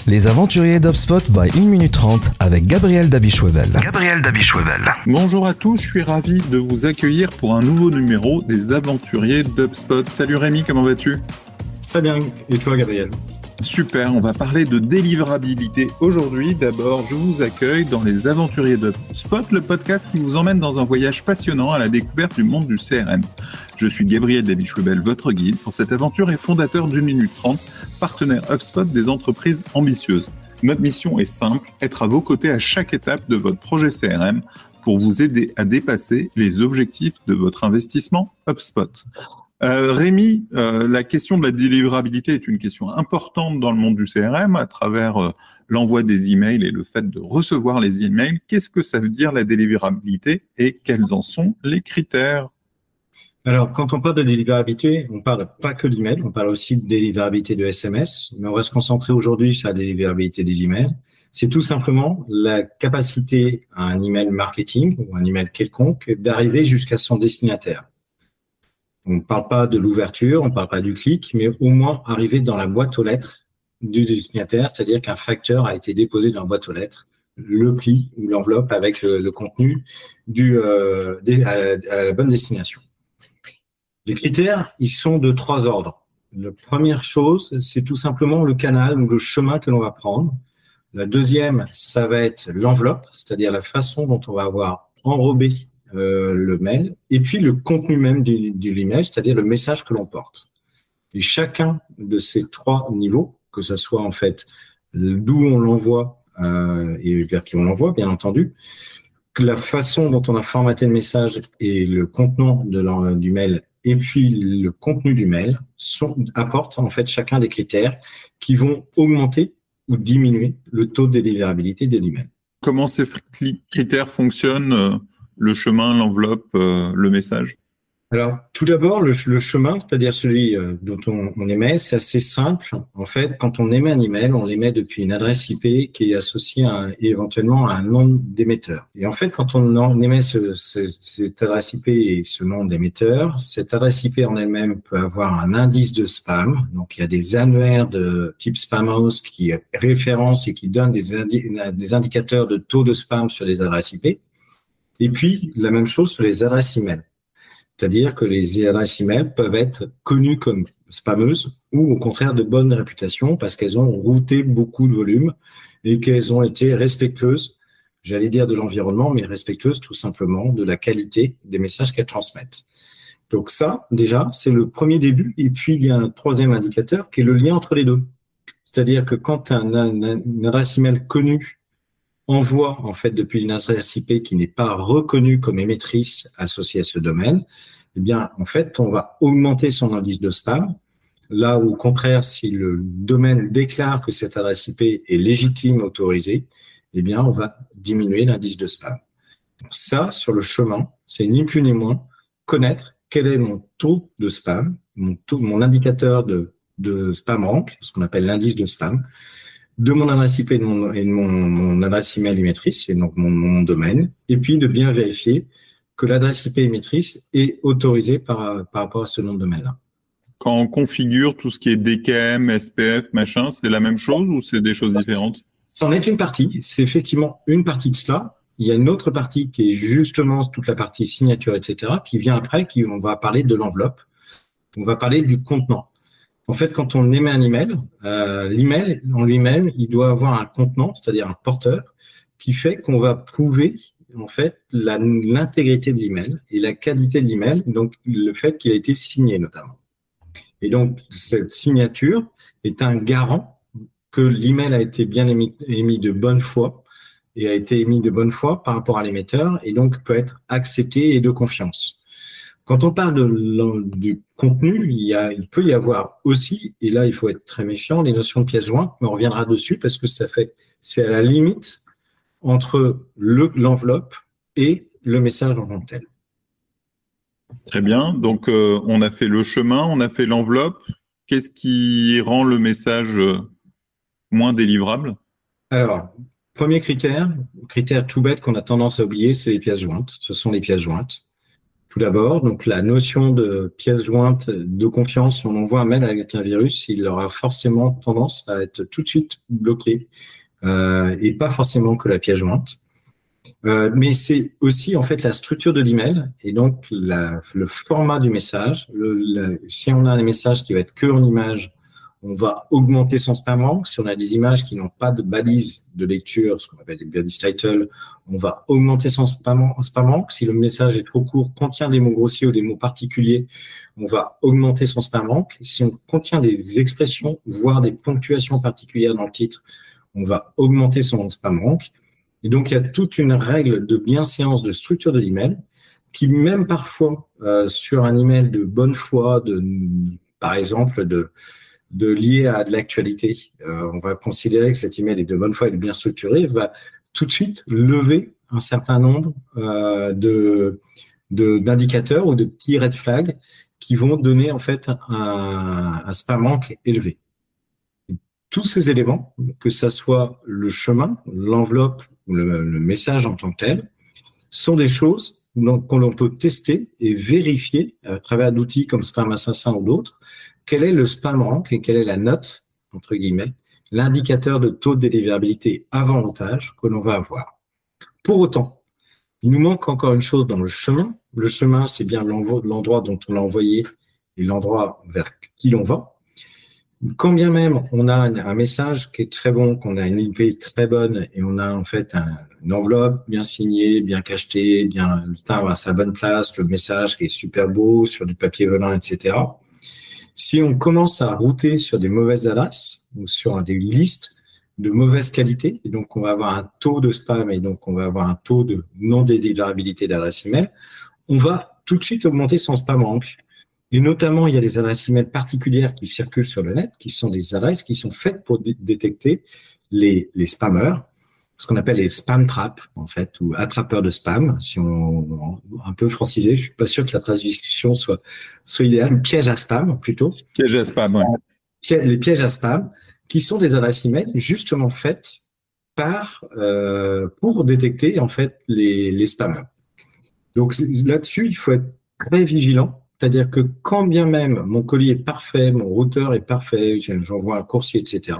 Les aventuriers d'HubSpot by 1 minute 30 avec Gabriel Dabichouevel. Bonjour à tous, je suis ravi de vous accueillir pour un nouveau numéro des aventuriers d'HubSpot. Salut Rémi, comment vas-tu? Très bien, et toi Gabriel? Super, on va parler de délivrabilité aujourd'hui. D'abord, je vous accueille dans les aventuriers d'HubSpot, le podcast qui vous emmène dans un voyage passionnant à la découverte du monde du CRM. Je suis Gabriel Dabichouevel, votre guide pour cette aventure et fondateur d'1 minute 30, partenaire HubSpot des entreprises ambitieuses. Notre mission est simple, être à vos côtés à chaque étape de votre projet CRM pour vous aider à dépasser les objectifs de votre investissement HubSpot. Rémi, la question de la délivrabilité est une question importante dans le monde du CRM à travers l'envoi des emails et le fait de recevoir les emails. Qu'est-ce que ça veut dire la délivrabilité et quels en sont les critères? Alors, quand on parle de délivrabilité, on parle pas que d'email, on parle aussi de délivrabilité de SMS, mais on va se concentrer aujourd'hui sur la délivrabilité des emails. C'est tout simplement la capacité à un email marketing ou un email quelconque d'arriver jusqu'à son destinataire. On ne parle pas de l'ouverture, on ne parle pas du clic, mais au moins arriver dans la boîte aux lettres du destinataire, c'est-à-dire qu'un facteur a été déposé dans la boîte aux lettres, le pli ou l'enveloppe avec le contenu à la bonne destination. Les critères, ils sont de 3 ordres. La première chose, c'est tout simplement le canal ou le chemin que l'on va prendre. La deuxième, ça va être l'enveloppe, c'est-à-dire la façon dont on va avoir enrobé le mail, et puis le contenu même de l'email, c'est-à-dire le message que l'on porte. Et chacun de ces 3 niveaux, que ce soit en fait d'où on l'envoie et vers qui on l'envoie, bien entendu, que la façon dont on a formaté le message et le contenant du mail, et puis le contenu du mail, apportent en fait chacun des critères qui vont augmenter ou diminuer le taux de délivrabilité de l'email. Comment ces critères fonctionnent? Le chemin, l'enveloppe, le message? Alors, tout d'abord, le chemin, c'est-à-dire celui dont on émet, c'est assez simple. En fait, quand on émet un email, on l'émet depuis une adresse IP qui est associée éventuellement à un nom d'émetteur. Et en fait, quand on émet cette adresse IP et ce nom d'émetteur, cette adresse IP en elle-même peut avoir un indice de spam. Donc, il y a des annuaires de type Spamhaus qui référencent et qui donnent des indicateurs de taux de spam sur les adresses IP. Et puis, la même chose sur les adresses email. C'est-à-dire que les adresses email peuvent être connues comme spammeuses ou au contraire de bonne réputation parce qu'elles ont routé beaucoup de volume et qu'elles ont été respectueuses, j'allais dire de l'environnement, mais respectueuses tout simplement de la qualité des messages qu'elles transmettent. Donc ça, déjà, c'est le premier début. Et puis, il y a un troisième indicateur qui est le lien entre les deux. C'est-à-dire que quand une adresse email connue envoie en fait depuis une adresse IP qui n'est pas reconnue comme émettrice associée à ce domaine, eh bien en fait on va augmenter son indice de spam. Là où au contraire, si le domaine déclare que cette adresse IP est légitime, autorisée, eh bien on va diminuer l'indice de spam. Donc ça, sur le chemin, c'est ni plus ni moins connaître quel est mon taux de spam, mon indicateur de spam rank, ce qu'on appelle l'indice de spam, de mon adresse IP et de mon adresse email émettrice, et donc mon domaine, et puis de bien vérifier que l'adresse IP émettrice est autorisée par rapport à ce nom de domaine-là. Quand on configure tout ce qui est DKIM, SPF, machin, c'est la même chose ou c'est des choses différentes? C'en est une partie, c'est effectivement une partie de cela. Il y a une autre partie qui est justement toute la partie signature, etc., qui vient après, on va parler de l'enveloppe, on va parler du contenant. En fait, quand on émet un email, l'email en lui-même, il doit avoir un contenant, c'est-à-dire un porteur, qui fait qu'on va prouver en fait l'intégrité de l'email et la qualité de l'email, donc le fait qu'il a été signé notamment. Et donc cette signature est un garant que l'email a été bien émis de bonne foi et a été émis de bonne foi par rapport à l'émetteur et donc peut être accepté et de confiance. Quand on parle du contenu, il peut y avoir aussi, et là il faut être très méfiant, les notions de pièces jointes, mais on reviendra dessus parce que c'est à la limite entre l'enveloppe et le message en tant que tel. Très bien, donc on a fait le chemin, on a fait l'enveloppe. Qu'est-ce qui rend le message moins délivrable? Alors, premier critère tout bête qu'on a tendance à oublier, c'est les pièces jointes. Ce sont les pièces jointes. Tout d'abord, donc la notion de pièce jointe de confiance, si on envoie un mail avec un virus, il aura forcément tendance à être tout de suite bloqué et pas forcément que la pièce jointe. Mais c'est aussi en fait la structure de l'email et donc le format du message. Si on a un message qui va être que en image, on va augmenter son spam rank. Si on a des images qui n'ont pas de balise de lecture, ce qu'on appelle des balise title, on va augmenter son spam rank. Si le message est trop court, contient des mots grossiers ou des mots particuliers, on va augmenter son spam rank. Si on contient des expressions, voire des ponctuations particulières dans le titre, on va augmenter son spam rank. Et donc, il y a toute une règle de bienséance de structure de l'email qui, même parfois, sur un email de bonne foi, par exemple, de lié à de l'actualité, on va considérer que cet email est de bonne foi et bien structuré, va tout de suite lever un certain nombre d'indicateurs ou de petits red flags qui vont donner en fait un spam rank élevé. Tous ces éléments, que ça soit le chemin, l'enveloppe ou le message en tant que tel, sont des choses que l'on peut tester et vérifier à travers d'outils comme Spam Assassin ou d'autres, quel est le spam rank et quelle est la note, entre guillemets, l'indicateur de taux de délivrabilité avant routage que l'on va avoir. Pour autant, il nous manque encore une chose dans le chemin. Le chemin, c'est bien l'endroit dont on l'a envoyé et l'endroit vers qui l'on va. Quand bien même on a un message qui est très bon, qu'on a une IP très bonne et on a en fait une enveloppe bien signée, bien cachetée, bien le timbre à sa bonne place, le message qui est super beau sur du papier velant, etc. Si on commence à router sur des mauvaises adresses ou sur des listes de mauvaise qualité, et donc on va avoir un taux de spam et donc on va avoir un taux de non-délivrabilité d'adresse email, on va tout de suite augmenter son spam rank. Et notamment, il y a des adresses email particulières qui circulent sur le net, qui sont des adresses qui sont faites pour détecter les spammers, ce qu'on appelle les spam traps, en fait, ou attrapeurs de spam, si on un peu francisé. Je suis pas sûr que la traduction soit idéale. Piège à spam, plutôt. Piège à spam, ouais. Les pièges à spam, qui sont des adresses email justement faites pour détecter, en fait, les spammers. Donc, là-dessus, il faut être très vigilant. C'est-à-dire que quand bien même mon colis est parfait, mon routeur est parfait, j'envoie un coursier, etc.,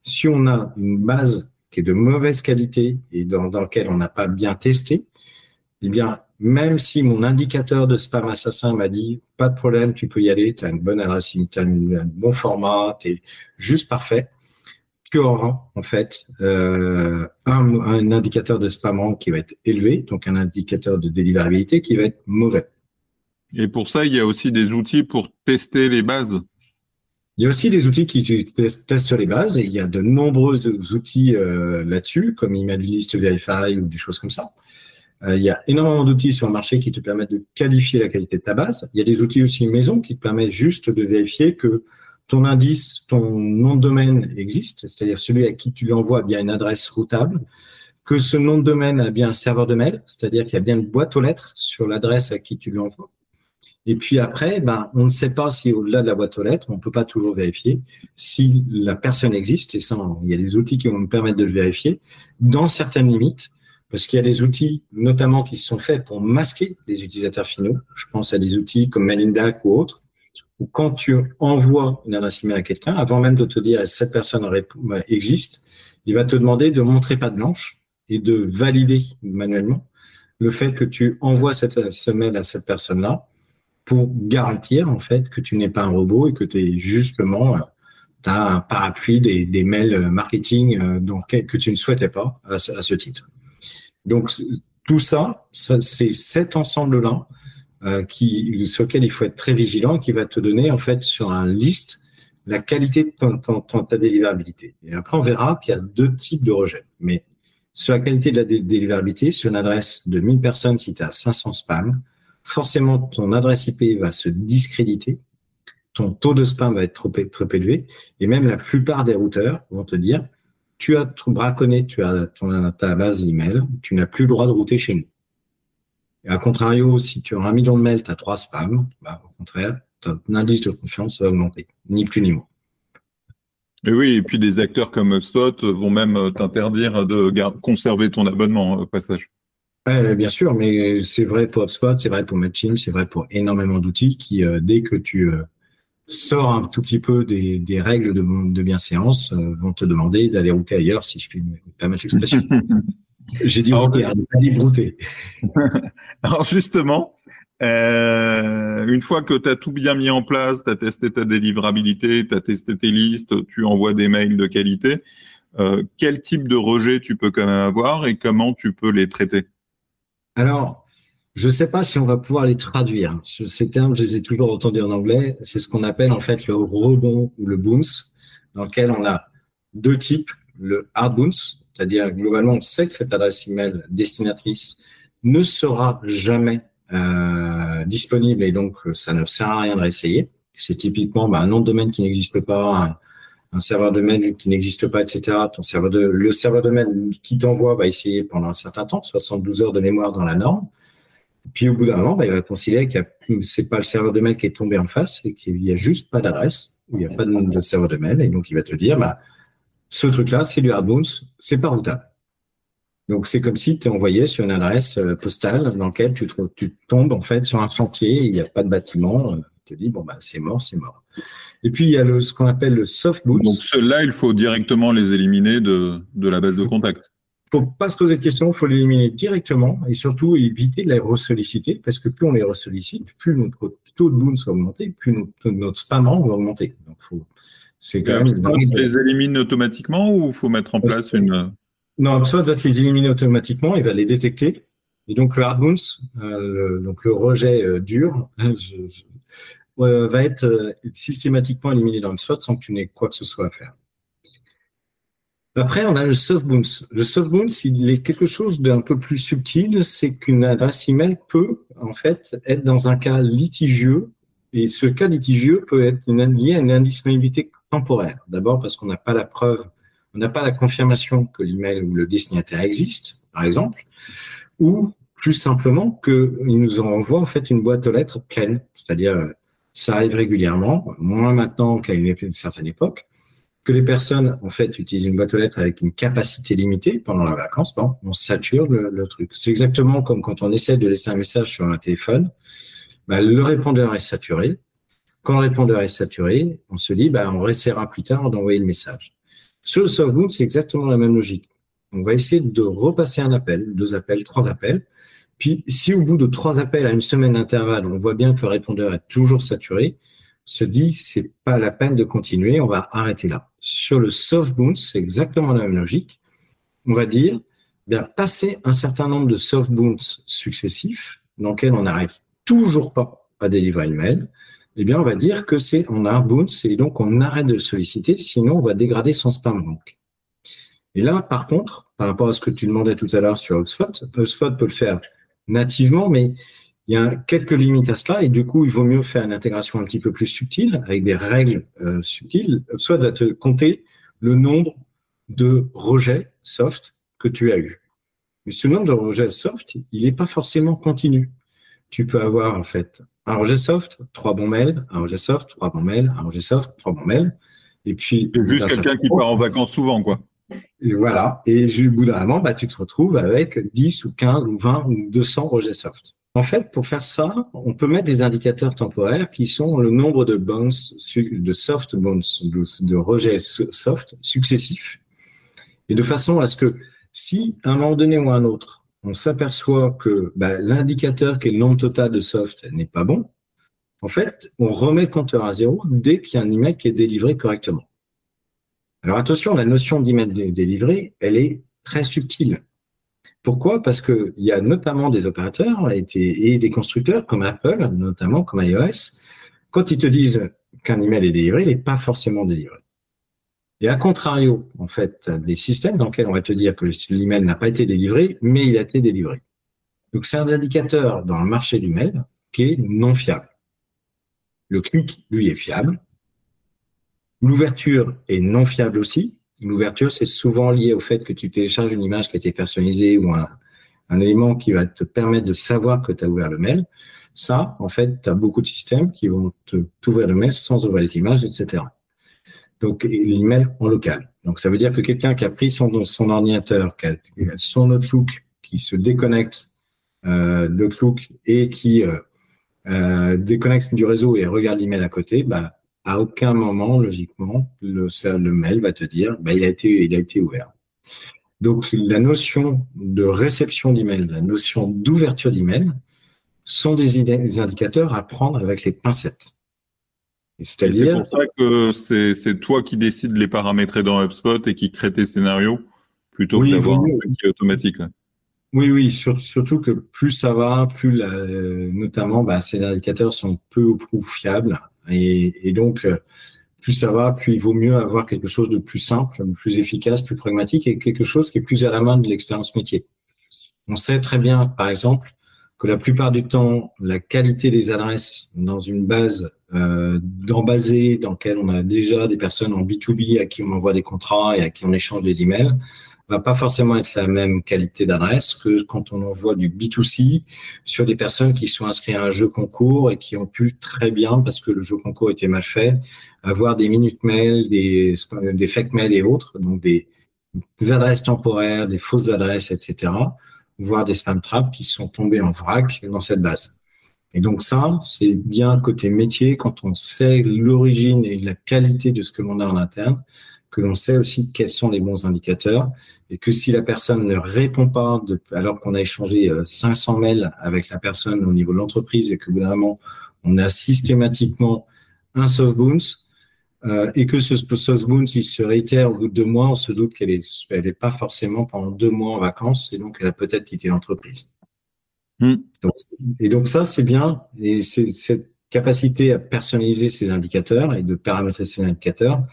si on a une base qui est de mauvaise qualité et dans laquelle on n'a pas bien testé, eh bien, même si mon indicateur de spam assassin m'a dit « pas de problème, tu peux y aller, tu as une bonne adresse, tu as un bon format, tu es juste parfait », tu auras en fait un indicateur de spam rank qui va être élevé, donc un indicateur de délivrabilité qui va être mauvais. Et pour ça, il y a aussi des outils pour tester les bases. Il y a aussi des outils qui testent les bases et il y a de nombreux outils là-dessus, comme Email List Verify ou des choses comme ça. Il y a énormément d'outils sur le marché qui te permettent de qualifier la qualité de ta base. Il y a des outils aussi maison qui te permettent juste de vérifier que ton indice, ton nom de domaine existe, c'est-à-dire celui à qui tu l'envoies a bien une adresse routable, que ce nom de domaine a bien un serveur de mail, c'est-à-dire qu'il y a bien une boîte aux lettres sur l'adresse à qui tu l'envoies. Et puis après, on ne sait pas si au-delà de la boîte aux lettres, on ne peut pas toujours vérifier si la personne existe. Et ça, il y a des outils qui vont nous permettre de le vérifier dans certaines limites, parce qu'il y a des outils notamment qui sont faits pour masquer les utilisateurs finaux. Je pense à des outils comme Men in Black ou autres, où quand tu envoies une adresse email à quelqu'un, avant même de te dire cette personne existe, il va te demander de montrer patte blanche et de valider manuellement le fait que tu envoies cette mail à cette personne-là, pour garantir en fait que tu n'es pas un robot et que tu es justement t'as un parapluie des mails marketing que tu ne souhaitais pas à ce titre. Donc tout ça c'est cet ensemble-là sur lequel il faut être très vigilant, qui va te donner en fait sur un liste la qualité de ta délivrabilité. Et après on verra qu'il y a deux types de rejets. Mais sur la qualité de la délivrabilité, sur une adresse de 1000 personnes, si tu as 500 spams, forcément, ton adresse IP va se discréditer, ton taux de spam va être trop élevé, et même la plupart des routeurs vont te dire « tu as braconné, tu as ta base email, tu n'as plus le droit de router chez nous ». Et à contrario, si tu as 1 million de mails, tu as 3 spams, au contraire, ton indice de confiance va augmenter, ni plus ni moins. Et oui, et puis des acteurs comme HubSpot vont même t'interdire de conserver ton abonnement au passage. Bien sûr, mais c'est vrai pour HubSpot, c'est vrai pour Mailchimp, c'est vrai pour énormément d'outils qui, dès que tu sors un tout petit peu des règles de bienséance, vont te demander d'aller router ailleurs, si je puis me permettre l'expression. J'ai dit router, j'ai pas dit brouter. Alors justement, une fois que tu as tout bien mis en place, tu as testé ta délivrabilité, tu as testé tes listes, tu envoies des mails de qualité, quel type de rejet tu peux quand même avoir et comment tu peux les traiter? Alors, je ne sais pas si on va pouvoir les traduire. Ces termes, je les ai toujours entendus en anglais. C'est ce qu'on appelle en fait le rebond ou le bounce, dans lequel on a deux types. Le hard bounce, c'est-à-dire globalement, on sait que cette adresse email destinatrice ne sera jamais disponible et donc ça ne sert à rien de réessayer. C'est typiquement un nom de domaine qui n'existe pas, un serveur de mail qui n'existe pas, etc. Le serveur de mail qui t'envoie va essayer pendant un certain temps, 72 heures de mémoire dans la norme. Puis au bout d'un moment, il va considérer que c'est pas le serveur de mail qui est tombé en face et qu'il y a juste pas d'adresse, il n'y a pas de serveur de mail, et donc il va te dire, ce truc-là, c'est du hard bounce, c'est pas routable. Donc c'est comme si tu es envoyé sur une adresse postale dans laquelle tu tombes en fait sur un sentier, il n'y a pas de bâtiment, tu te dis c'est mort, c'est mort. Et puis il y a ce qu'on appelle le soft bounce. Donc ceux-là, il faut directement les éliminer de la base de contact. Faut pas se poser de questions, il faut l'éliminer directement et surtout éviter de les ressolliciter parce que plus on les ressollicite, plus notre taux de bounce va augmenter, plus notre spamant va augmenter. Donc c'est quand même. Tu les élimines automatiquement ou il faut mettre en place une. Non, HubSpot va te les éliminer automatiquement, il va les détecter. Et donc le hard bounce, donc le rejet dur, va être systématiquement éliminé dans HubSpot sans que tu n'aies quoi que ce soit à faire. Après, on a le soft bounce. Le soft bounce, il est quelque chose d'un peu plus subtil. C'est qu'une adresse email peut, en fait, être dans un cas litigieux. Et ce cas litigieux peut être lié à une indisponibilité temporaire. D'abord parce qu'on n'a pas la preuve, on n'a pas la confirmation que l'email ou le destinataire existe, par exemple, ou plus simplement qu'il nous envoie, en fait, une boîte aux lettres pleine. C'est-à-dire, ça arrive régulièrement, moins maintenant qu'à une certaine époque, que les personnes, en fait, utilisent une boîte aux lettres avec une capacité limitée pendant la vacances, on sature le truc. C'est exactement comme quand on essaie de laisser un message sur un téléphone, le répondeur est saturé. Quand le répondeur est saturé, on se dit, on réessayera plus tard d'envoyer le message. Sur le soft bounce, c'est exactement la même logique. On va essayer de repasser un appel, 2 appels, 3 appels. Puis, si au bout de 3 appels à une semaine d'intervalle, on voit bien que le répondeur est toujours saturé, se dit, c'est pas la peine de continuer, on va arrêter là. Sur le soft bounce, c'est exactement la même logique. On va dire, passer un certain nombre de soft bounce successifs, dans lesquels on n'arrive toujours pas à délivrer une mail, on va dire que c'est en hard bounce et donc on arrête de le solliciter, sinon on va dégrader son spam rank. Et là, par contre, par rapport à ce que tu demandais tout à l'heure sur HubSpot, HubSpot peut le faire nativement, mais il y a quelques limites à cela et du coup, il vaut mieux faire une intégration un petit peu plus subtile avec des règles subtiles. HubSpot va te compter le nombre de rejets soft que tu as eu. Mais ce nombre de rejets soft, il n'est pas forcément continu. Tu peux avoir en fait un rejet soft, 3 bons mails, un rejet soft, 3 bons mails, un rejet soft, 3 bons mails. Et puis juste quelqu'un qui part en vacances souvent, quoi. Et voilà. Et au bout d'un moment, tu te retrouves avec 10 ou 15 ou 20 ou 200 rejets soft. En fait, pour faire ça, on peut mettre des indicateurs temporaires qui sont le nombre de bounce, de soft bounce, de rejets soft successifs. Et de façon à ce que si, à un moment donné ou à un autre, on s'aperçoit que l'indicateur qui est le nombre total de soft n'est pas bon, en fait, on remet le compteur à 0 dès qu'il y a un email qui est délivré correctement. Alors attention, la notion d'email délivré, elle est très subtile. Pourquoi ? Parce qu'il y a notamment des opérateurs et des constructeurs comme Apple, notamment comme iOS, quand ils te disent qu'un email est délivré, il n'est pas forcément délivré. Et à contrario, en fait, tu as des systèmes dans lesquels on va te dire que l'email n'a pas été délivré, mais il a été délivré. Donc c'est un indicateur dans le marché du mail qui est non fiable. Le clic, lui, est fiable. L'ouverture est non fiable aussi. L'ouverture, c'est souvent lié au fait que tu télécharges une image qui a été personnalisée ou un élément qui va te permettre de savoir que tu as ouvert le mail. Ça, en fait, tu as beaucoup de systèmes qui vont t'ouvrir le mail sans ouvrir les images, etc. Donc, l'email en local. Donc, ça veut dire que quelqu'un qui a pris son ordinateur, qui a son Outlook, qui se déconnecte d'Outlook et qui déconnecte du réseau et regarde l'email à côté, à aucun moment, logiquement, le mail va te dire il a été ouvert. Donc, la notion de réception d'email, la notion d'ouverture d'email sont des indicateurs à prendre avec les pincettes. C'est pour ça que c'est toi qui décides de les paramétrer dans HubSpot et qui crée tes scénarios plutôt que d'avoir un truc qui est automatique. Là. Oui, surtout que plus ça va, plus notamment ces indicateurs sont peu ou prou fiables et donc plus ça va, plus il vaut mieux avoir quelque chose de plus simple, plus efficace, plus pragmatique et quelque chose qui est plus à la main de l'expérience métier. On sait très bien, par exemple, que la plupart du temps, la qualité des adresses dans une base d'embasée dans laquelle on a déjà des personnes en B2B à qui on envoie des contrats et à qui on échange des emails va pas forcément être la même qualité d'adresse que quand on envoie du B2C sur des personnes qui sont inscrites à un jeu concours et qui ont pu très bien, parce que le jeu concours était mal fait, avoir des minutes mail, des fake mails et autres, donc des adresses temporaires, des fausses adresses, etc., voire des spam traps qui sont tombés en vrac dans cette base. Et donc ça, c'est bien côté métier, quand on sait l'origine et la qualité de ce que l'on a en interne, que l'on sait aussi quels sont les bons indicateurs et que si la personne ne répond pas alors qu'on a échangé 500 mails avec la personne au niveau de l'entreprise et que vraiment on a systématiquement un soft bounce et que ce soft bounce il se réitère au bout de 2 mois, on se doute qu'elle est pas forcément pendant 2 mois en vacances et donc elle a peut-être quitté l'entreprise. Donc ça c'est bien et c'est cette capacité à personnaliser ces indicateurs et de paramétrer ces indicateurs,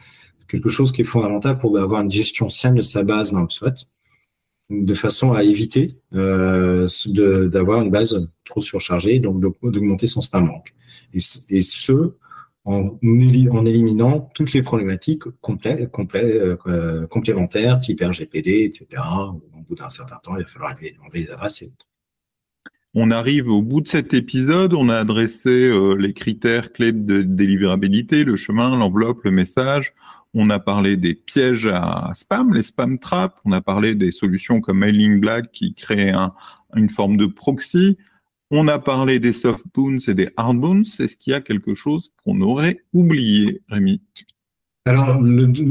quelque chose qui est fondamental pour avoir une gestion saine de sa base dans HubSpot, de façon à éviter d'avoir une base trop surchargée, donc d'augmenter son spam rank. Et ce, en éliminant toutes les problématiques complémentaires, type RGPD, etc. Au bout d'un certain temps, il va falloir enlever les adresses. On arrive au bout de cet épisode, on a adressé les critères clés de délivrabilité, le chemin, l'enveloppe, le message. On a parlé des pièges à spam, les spam traps. On a parlé des solutions comme Mailing Black qui créent une forme de proxy. On a parlé des soft bounce et des hard bounce. Est-ce qu'il y a quelque chose qu'on aurait oublié, Rémi? Alors,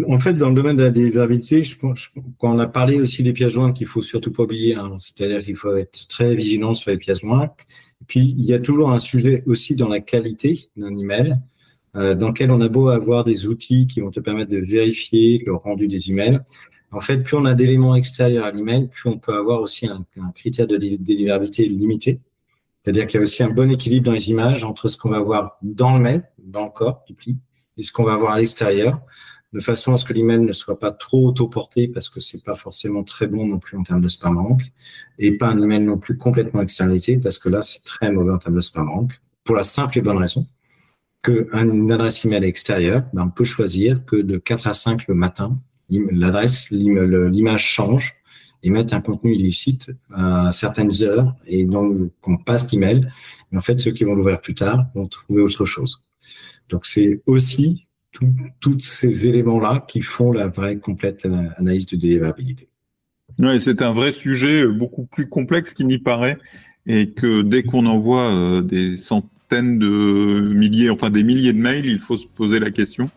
en fait, dans le domaine de la délivrabilité, quand on a parlé aussi des pièces jointes qu'il faut surtout pas oublier, c'est-à-dire qu'il faut être très vigilant sur les pièces jointes. Et puis, il y a toujours un sujet aussi dans la qualité d'un email, dans lequel on a beau avoir des outils qui vont te permettre de vérifier le rendu des emails. En fait, plus on a d'éléments extérieurs à l'email, plus on peut avoir aussi un critère de délivrabilité limité. C'est-à-dire qu'il y a aussi un bon équilibre dans les images entre ce qu'on va voir dans le mail, dans le corps du pli, et ce qu'on va voir à l'extérieur, de façon à ce que l'email ne soit pas trop autoporté parce que c'est pas forcément très bon non plus en termes de spam rank, et pas un email non plus complètement externalisé parce que là, c'est très mauvais en termes de spam rank, pour la simple et bonne raison qu'une adresse email extérieure, on peut choisir que de 4 à 5 le matin, l'image change et mettre un contenu illicite à certaines heures et donc qu'on passe l'email. Mais en fait, ceux qui vont l'ouvrir plus tard vont trouver autre chose. Donc, c'est aussi tous ces éléments-là qui font la vraie complète analyse de délivrabilité. Oui, c'est un vrai sujet beaucoup plus complexe qu'il n'y paraît et que dès qu'on envoie des centaines de milliers, enfin des milliers de mails, il faut se poser la question.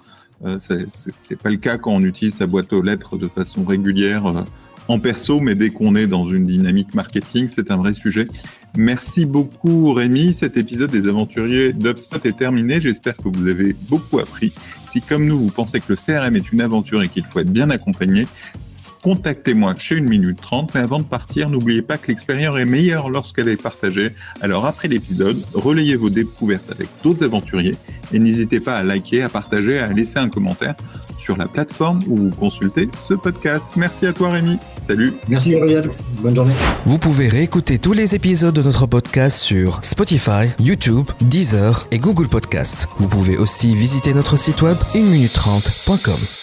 C'est pas le cas quand on utilise sa boîte aux lettres de façon régulière en perso, mais dès qu'on est dans une dynamique marketing, c'est un vrai sujet. Merci beaucoup Rémi, cet épisode des aventuriers d'HubSpot est terminé, j'espère que vous avez beaucoup appris. Si comme nous, vous pensez que le CRM est une aventure et qu'il faut être bien accompagné, contactez-moi chez 1 minute 30, mais avant de partir, n'oubliez pas que l'expérience est meilleure lorsqu'elle est partagée. Alors après l'épisode, relayez vos découvertes avec d'autres aventuriers et n'hésitez pas à liker, à partager, à laisser un commentaire sur la plateforme où vous consultez ce podcast. Merci à toi Rémi, salut. Merci Gabriel, bonne journée. Vous pouvez réécouter tous les épisodes de notre podcast sur Spotify, YouTube, Deezer et Google Podcast. Vous pouvez aussi visiter notre site web 1minute30.com.